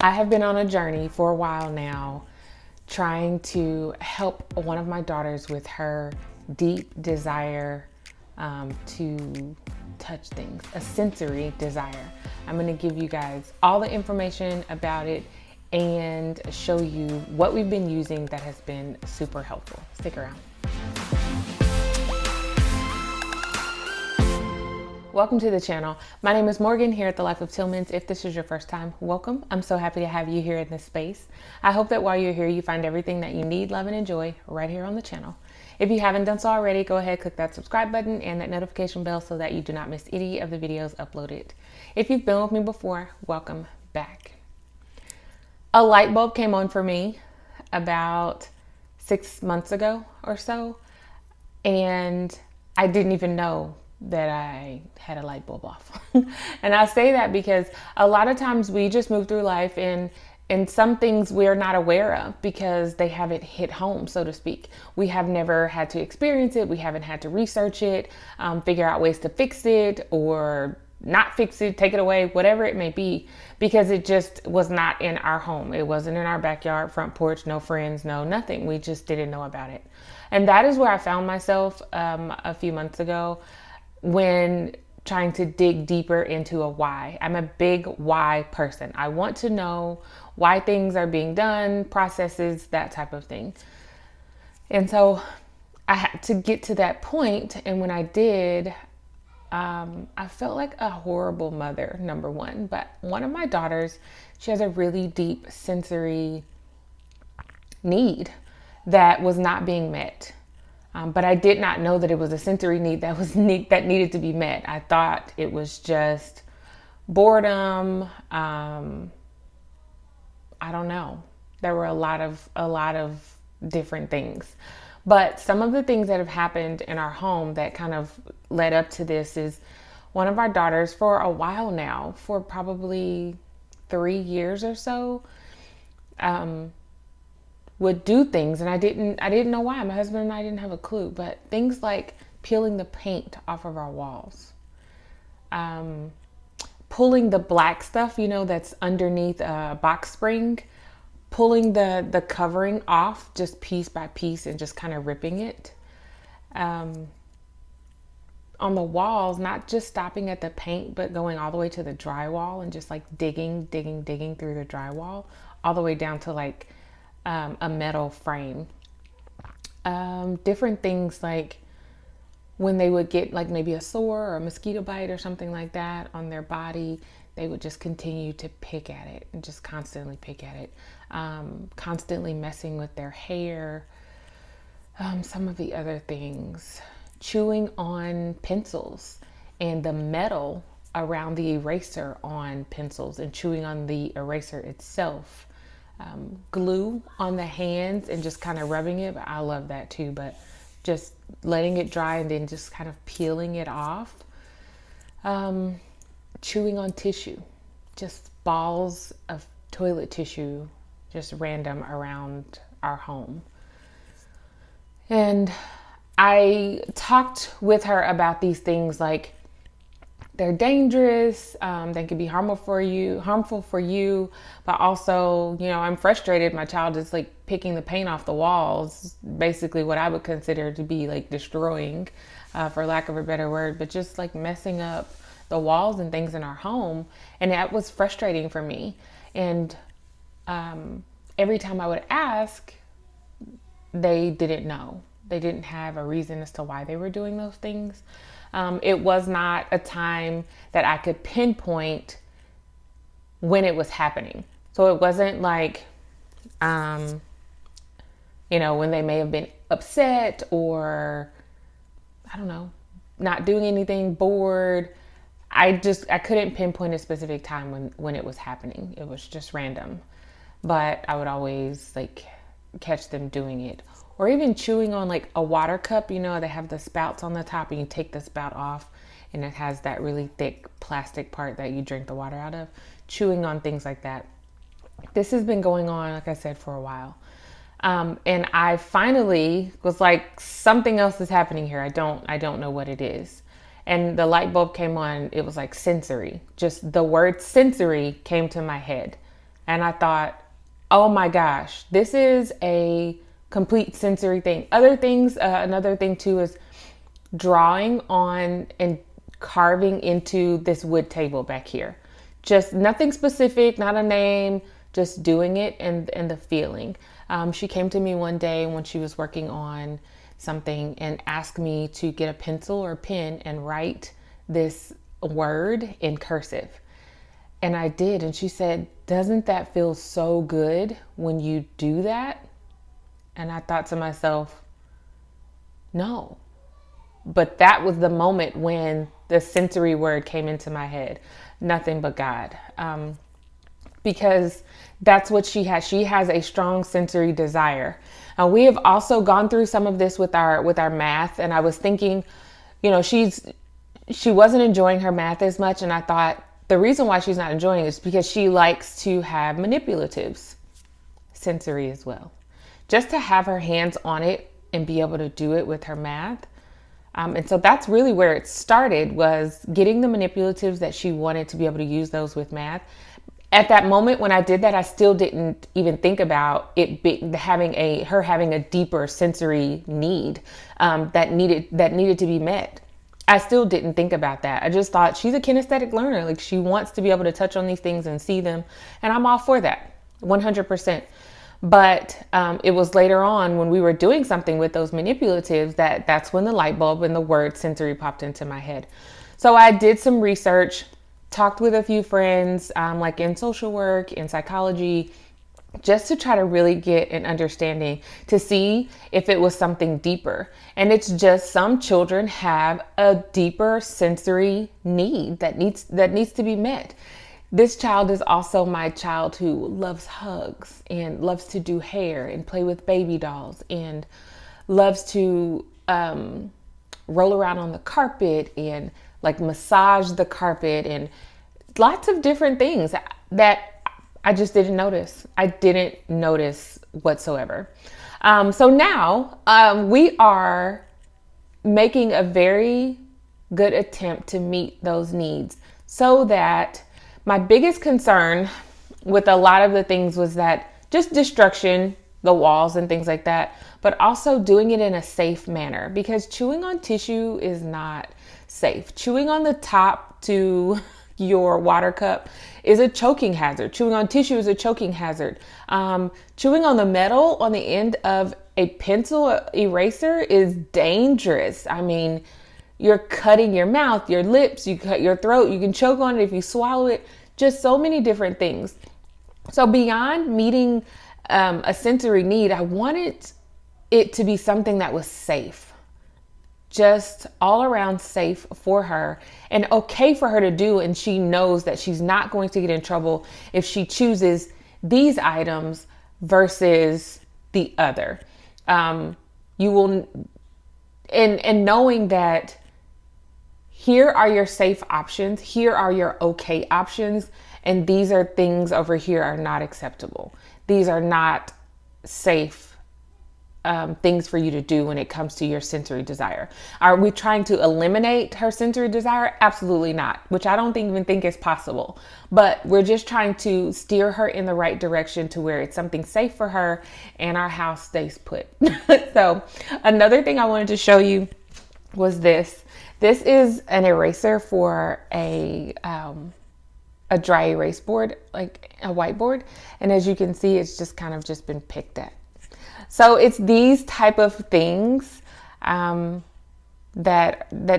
I have been on a journey for a while now trying to help one of my daughters with her deep desire to touch things, a sensory desire. I'm going to give you guys all the information about it and show you what we've been using that has been super helpful. Stick around. Welcome to the channel. My name is Morgan here at The Life of Tillmans. If this is your first time, welcome. I'm so happy to have you here in this space. I hope that while you're here, you find everything that you need, love, and enjoy right here on the channel. If you haven't done so already, go ahead, click that subscribe button and that notification bell so that you do not miss any of the videos uploaded. If you've been with me before, welcome back. A light bulb came on for me about 6 months ago or so, and I didn't even know that I had a light bulb off. And I say that because a lot of times we just move through life and some things we're not aware of because they haven't hit home, so to speak. We have never had to experience it. We haven't had to research it, figure out ways to fix it or not fix it, take it away, whatever it may be, because it just was not in our home. It wasn't in our backyard, front porch, no friends, no nothing. We just didn't know about it. And that is where I found myself a few months ago when trying to dig deeper into a why. I'm a big why person. I want to know why things are being done, processes, that type of thing. And so I had to get to that point, and when I did, I felt like a horrible mother, number one. But one of my daughters, she has a really deep sensory need that was not being met. But I did not know that it was a sensory need that needed to be met. I thought it was just boredom. I don't know. There were a lot of different things. But some of the things that have happened in our home that kind of led up to this is one of our daughters, for a while now, for probably 3 years or so, would do things, and I didn't know why. My husband and I didn't have a clue, but things like peeling the paint off of our walls, pulling the black stuff, that's underneath a box spring, pulling the covering off just piece by piece and just kind of ripping it. On the walls, not just stopping at the paint, but going all the way to the drywall and just like digging through the drywall all the way down to like a metal frame. Different things like when they would get like maybe a sore or a mosquito bite or something like that on their body, they would just continue to pick at it and just constantly pick at it, constantly messing with their hair. Some of the other things, chewing on pencils and the metal around the eraser on pencils and chewing on the eraser itself. Glue on the hands and just kind of rubbing it. But I love that too, but just letting it dry and then just kind of peeling it off. Chewing on tissue, just balls of toilet tissue, just random around our home. And I talked with her about these things like they're dangerous, they can be harmful for you, but also, I'm frustrated. My child is like picking the paint off the walls, basically what I would consider to be like destroying, for lack of a better word, but just like messing up the walls and things in our home. And that was frustrating for me. And every time I would ask, they didn't know. They didn't have a reason as to why they were doing those things. It was not a time that I could pinpoint when it was happening. So it wasn't like, when they may have been upset or, I don't know, not doing anything, bored. I couldn't pinpoint a specific time when it was happening. It was just random. But I would always like catch them doing it. Or even chewing on like a water cup, they have the spouts on the top and you take the spout off and it has that really thick plastic part that you drink the water out of. Chewing on things like that. This has been going on, like I said, for a while. And I finally was like, something else is happening here. I don't know what it is. And the light bulb came on. It was like sensory. Just the word sensory came to my head. And I thought, oh my gosh, this is a complete sensory thing. Other things, another thing too is drawing on and carving into this wood table back here. Just nothing specific, not a name, just doing it and the feeling. She came to me one day when she was working on something and asked me to get a pencil or pen and write this word in cursive. And I did. And she said, doesn't that feel so good when you do that? And I thought to myself, no. But that was the moment when the sensory word came into my head. Nothing but God. Because that's what she has. She has a strong sensory desire. We have also gone through some of this with our math. And I was thinking, you know, she wasn't enjoying her math as much. And I thought the reason why she's not enjoying it is because she likes to have manipulatives, sensory as well. Just to have her hands on it and be able to do it with her math. And so that's really where it started, was getting the manipulatives that she wanted to be able to use those with math. At that moment when I did that, I still didn't even think about having a deeper sensory need that needed to be met. I still didn't think about that. I just thought she's a kinesthetic learner. Like, she wants to be able to touch on these things and see them. And I'm all for that, 100%. But it was later on when we were doing something with those manipulatives that's when the light bulb and the word sensory popped into my head. So I did some research, talked with a few friends, like in social work, in psychology, just to try to really get an understanding to see if it was something deeper. And it's just some children have a deeper sensory need that needs to be met. This child is also my child who loves hugs and loves to do hair and play with baby dolls and loves to roll around on the carpet and like massage the carpet and lots of different things that I just didn't notice. I didn't notice whatsoever. So now we are making a very good attempt to meet those needs, so that my biggest concern with a lot of the things was that just destruction, the walls and things like that, but also doing it in a safe manner, because chewing on tissue is not safe. Chewing on the top to your water cup is a choking hazard. Chewing on tissue is a choking hazard. Chewing on the metal on the end of a pencil eraser is dangerous. I mean, you're cutting your mouth, your lips, you cut your throat, you can choke on it if you swallow it, just so many different things. So beyond meeting a sensory need, I wanted it to be something that was safe. Just all around safe for her and okay for her to do. And she knows that she's not going to get in trouble if she chooses these items versus the other. You will, and knowing that here are your safe options, here are your okay options, and these are things over here are not acceptable. These are not safe things for you to do when it comes to your sensory desire. Are we trying to eliminate her sensory desire? Absolutely not, which I don't even think is possible. But we're just trying to steer her in the right direction to where it's something safe for her and our house stays put. So another thing I wanted to show you was this. This is an eraser for a dry erase board, like a whiteboard. And as you can see, it's just kind of just been picked at. So it's these type of things that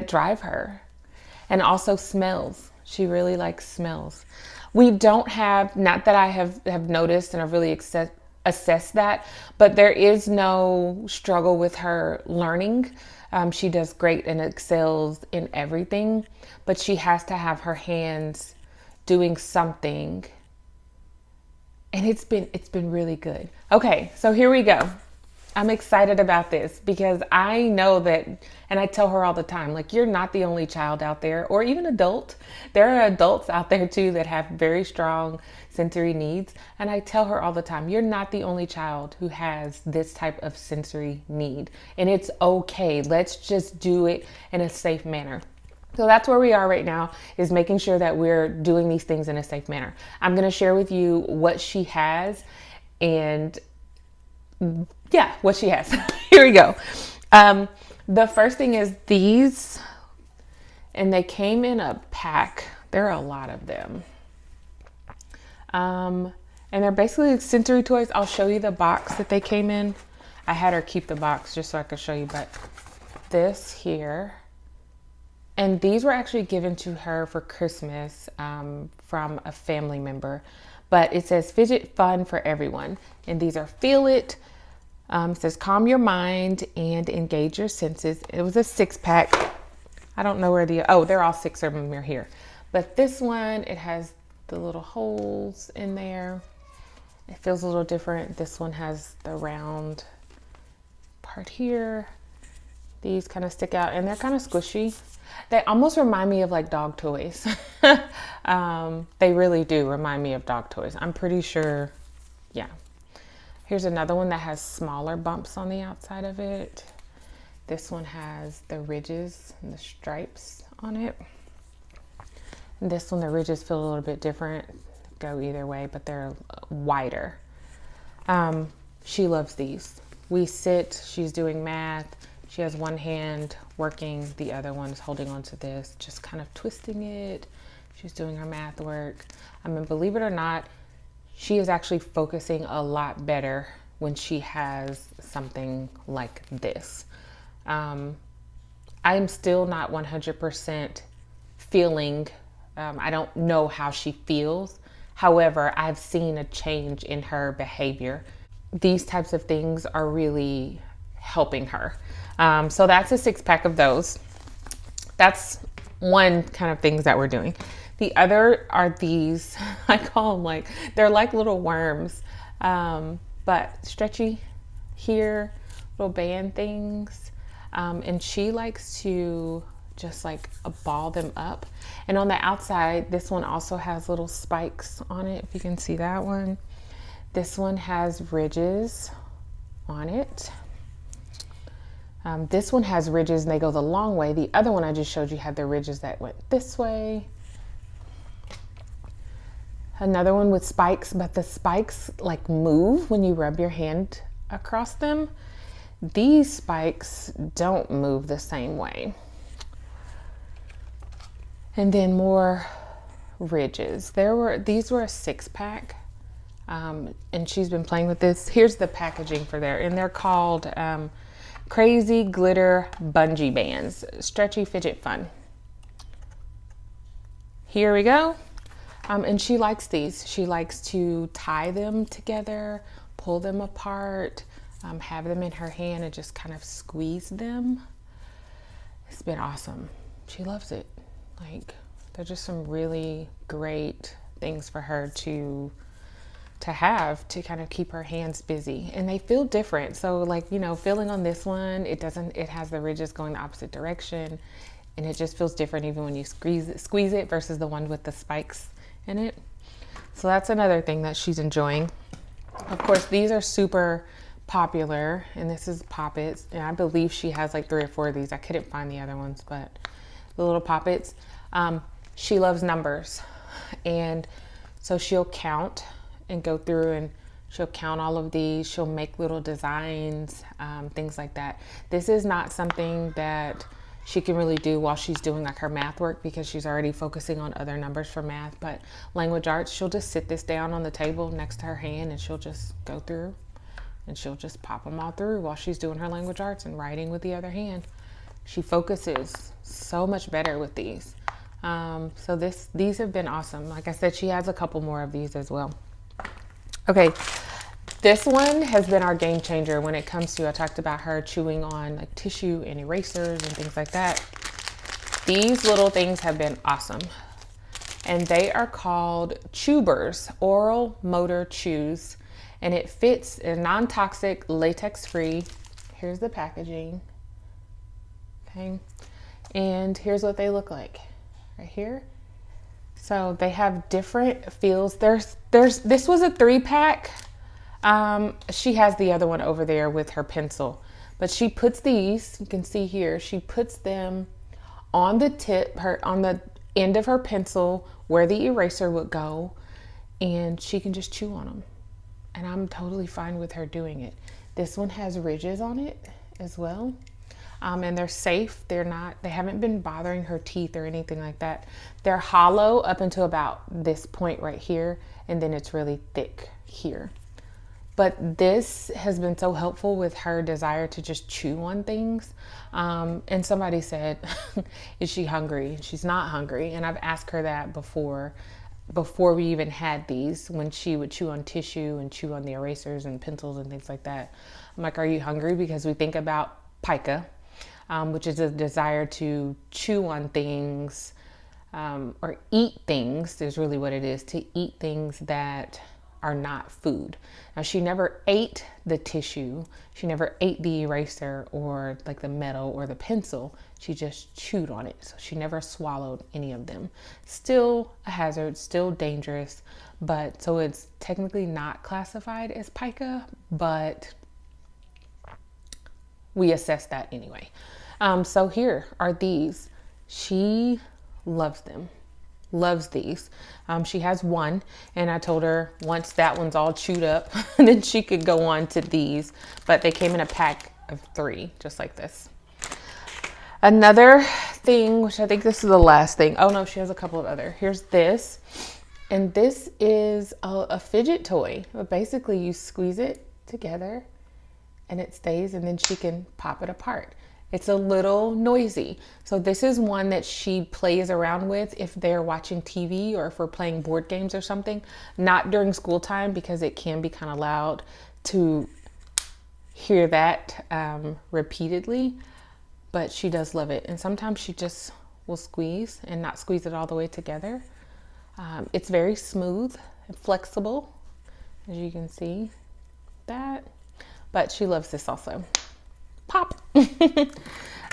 drive her. And also smells. She really likes smells. We don't have, not that I have noticed and I've really assessed that, but there is no struggle with her learning. She does great and excels in everything, but she has to have her hands doing something. And it's been really good. Okay, so here we go. I'm excited about this because I know that, and I tell her all the time, like, you're not the only child out there, or even adult. There are adults out there too that have very strong sensory needs. And I tell her all the time, you're not the only child who has this type of sensory need. And it's okay. Let's just do it in a safe manner. So that's where we are right now, is making sure that we're doing these things in a safe manner. I'm going to share with you what she has, and yeah, what she has. Here we go. The first thing is these, and they came in a pack. There are a lot of them. And they're basically sensory toys. I'll show you the box that they came in. I had her keep the box just so I could show you, but this here, and these were actually given to her for Christmas from a family member, but it says Fidget Fun for Everyone. And these are Feel It. It says calm your mind and engage your senses. It was a 6-pack. I don't know where they're all 6 of them are here. But this one, it has the little holes in there. It feels a little different. This one has the round part here. These kind of stick out and they're kind of squishy. They almost remind me of like dog toys. They really do remind me of dog toys. I'm pretty sure, yeah. Here's another one that has smaller bumps on the outside of it. This one has the ridges and the stripes on it. And this one, the ridges feel a little bit different. Go either way, but they're wider. She loves these. We sit, she's doing math. She has one hand working, the other one's holding onto this, just kind of twisting it. She's doing her math work. I mean, believe it or not, she is actually focusing a lot better when she has something like this. I'm still not 100% feeling, I don't know how she feels. However, I've seen a change in her behavior. These types of things are really helping her. So that's a 6-pack of those. That's one kind of things that we're doing. The other are these, I call them they're like little worms, but stretchy here, little band things. And she likes to just ball them up. And on the outside, this one also has little spikes on it, if you can see that one. This one has ridges on it. This one has ridges and they go the long way. The other one I just showed you had the ridges that went this way. Another one with spikes, but the spikes move when you rub your hand across them. These spikes don't move the same way. And then more ridges. These were a 6-pack. And she's been playing with this. Here's the packaging for there. And they're called Crazy Glitter Bungee Bands, Stretchy Fidget Fun. Here we go. And she likes these. She likes to tie them together, pull them apart, have them in her hand and just kind of squeeze them. It's been awesome. She loves it. They're just some really great things for her to have to kind of keep her hands busy, and they feel different. So feeling on this one, it has the ridges going the opposite direction, and it just feels different even when you squeeze it versus the one with the spikes in it. So that's another thing that she's enjoying. Of course, these are super popular, and this is Poppets, and I believe she has 3 or 4 of these. I couldn't find the other ones, but the little Poppets. She loves numbers, and so she'll count and go through and she'll count all of these. She'll make little designs, things like that. This is not something that she can really do while she's doing her math work, because she's already focusing on other numbers for math. But language arts, she'll just sit this down on the table next to her hand and she'll just go through and she'll just pop them all through while she's doing her language arts and writing with the other hand. She focuses so much better with these. So these have been awesome. Like I said, she has a couple more of these as well. Okay, this one has been our game changer when it comes to, I talked about her chewing on tissue and erasers and things like that. These little things have been awesome. And they are called Chewbers, Oral Motor Chews. And it fits in non-toxic, latex-free. Here's the packaging. Okay. And here's what they look like right here. So they have different feels. This was a 3-pack. She has the other one over there with her pencil, but she puts these, you can see here, she puts them on the tip, on the end of her pencil where the eraser would go, and she can just chew on them. And I'm totally fine with her doing it. This one has ridges on it as well. And they're safe. They haven't been bothering her teeth or anything like that. They're hollow up until about this point right here, and then it's really thick here. But this has been so helpful with her desire to just chew on things. And somebody said, is she hungry? She's not hungry. And I've asked her that before we even had these, when she would chew on tissue and chew on the erasers and pencils and things like that. I'm like, are you hungry? Because we think about pica, which is a desire to chew on things or eat things, is really what it is, to eat things that are not food. Now, she never ate the tissue. She never ate the eraser or like the metal or the pencil. She just chewed on it. So she never swallowed any of them. Still a hazard, still dangerous, but so it's technically not classified as pica, but we assess that anyway. So here are these. She loves them. Loves these. She has one, and I told her once that one's all chewed up, then she could go on to these, but they came in a pack of 3, just like this. Another thing, which I think this is the last thing. Oh no, she has a couple of other. Here's this, and this is a fidget toy. But basically you squeeze it together and it stays, and then she can pop it apart. It's a little noisy. So this is one that she plays around with if they're watching TV or if we're playing board games or something. Not during school time, because it can be kind of loud to hear that repeatedly, but she does love it. And sometimes she just will squeeze and not squeeze it all the way together. It's very smooth and flexible, as you can see that, but she loves this also. Pop.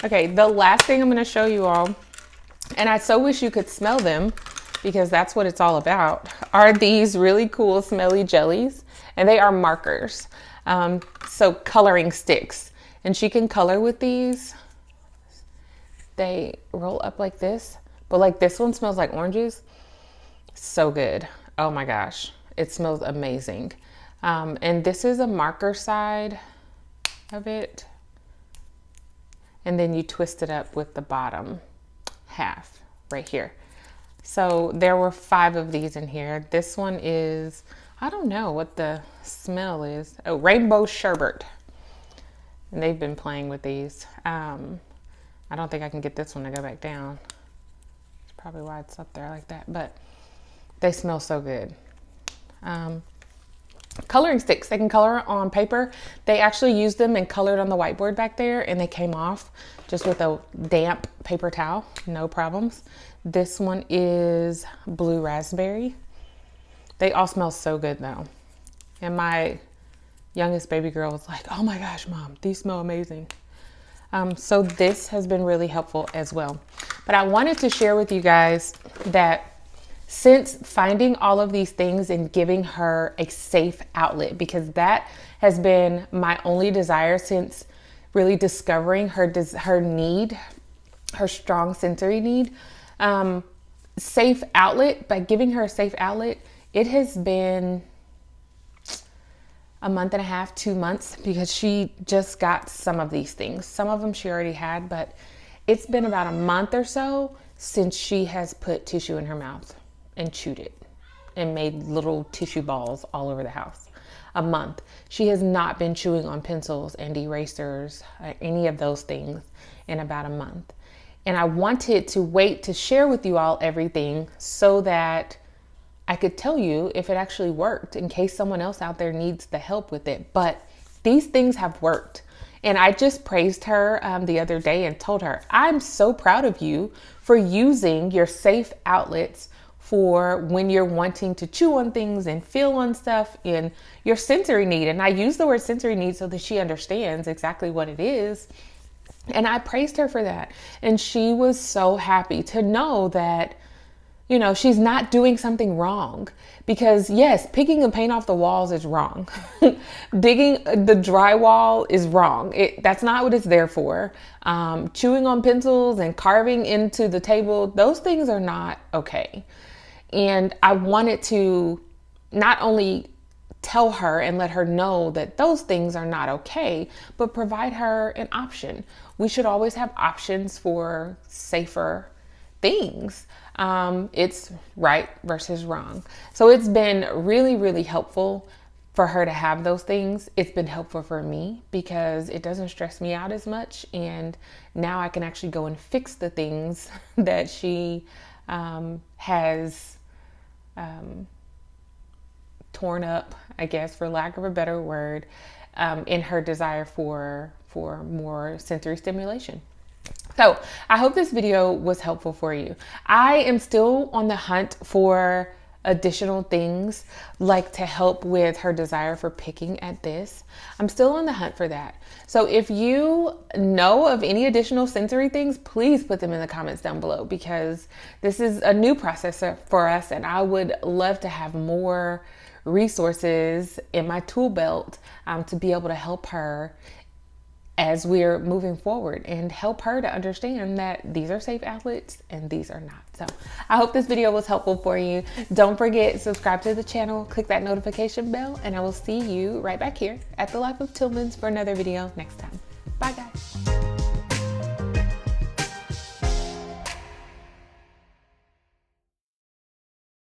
Okay, the last thing I'm going to show you all, and I so wish you could smell them because that's what it's all about, are these really cool smelly jellies, and they are markers. So coloring sticks, and she can color with these. They roll up like this, but like this one smells like oranges. So good. Oh my gosh, it smells amazing. And this is a marker side of it. And then you twist it up with the bottom half right here. So there were 5 of these in here. This one is, I don't know what the smell is. Oh, rainbow sherbet. And they've been playing with these. I don't think I can get this one to go back down. That's probably why it's up there like that, but they smell so good. Coloring sticks, they can color on paper. They actually used them and colored on the whiteboard back there, and they came off just with a damp paper towel, no problems. This one is blue raspberry. They all smell so good though. And my youngest baby girl was like, oh my gosh, Mom, these smell amazing. So this has been really helpful as well. But I wanted to share with you guys that since finding all of these things and giving her a safe outlet, because that has been my only desire since really discovering her need, her strong sensory need, safe outlet, by giving her a safe outlet, it has been a month and a half, 2 months, because she just got some of these things. Some of them she already had, but it's been about a month or so since she has put tissue in her mouth and chewed it and made little tissue balls all over the house. A month. She has not been chewing on pencils and erasers, any of those things, in about a month. And I wanted to wait to share with you all everything so that I could tell you if it actually worked, in case someone else out there needs the help with it. But these things have worked. And I just praised her the other day and told her, I'm so proud of you for using your safe outlets for when you're wanting to chew on things and feel on stuff in your sensory need. And I use the word sensory need so that she understands exactly what it is. And I praised her for that. And she was so happy to know that you know, she's not doing something wrong. Because yes, picking the paint off the walls is wrong. Digging the drywall is wrong. That's not what it's there for. Chewing on pencils and carving into the table, those things are not okay. And I wanted to not only tell her and let her know that those things are not okay, but provide her an option. We should always have options for safer things. It's right versus wrong. So it's been really, really helpful for her to have those things. It's been helpful for me because it doesn't stress me out as much. And now I can actually go and fix the things that she has torn up, I guess, for lack of a better word, in her desire for more sensory stimulation. So I hope this video was helpful for you. I am still on the hunt for additional things like to help with her desire for picking at this. I'm still on the hunt for that. So if you know of any additional sensory things, please put them in the comments down below, because this is a new process for us and I would love to have more resources in my tool belt to be able to help her as we're moving forward and help her to understand that these are safe outlets and these are not. So I hope this video was helpful for you. Don't forget, subscribe to the channel, click that notification bell, and I will see you right back here at the Life of Tillmans for another video next time. Bye guys.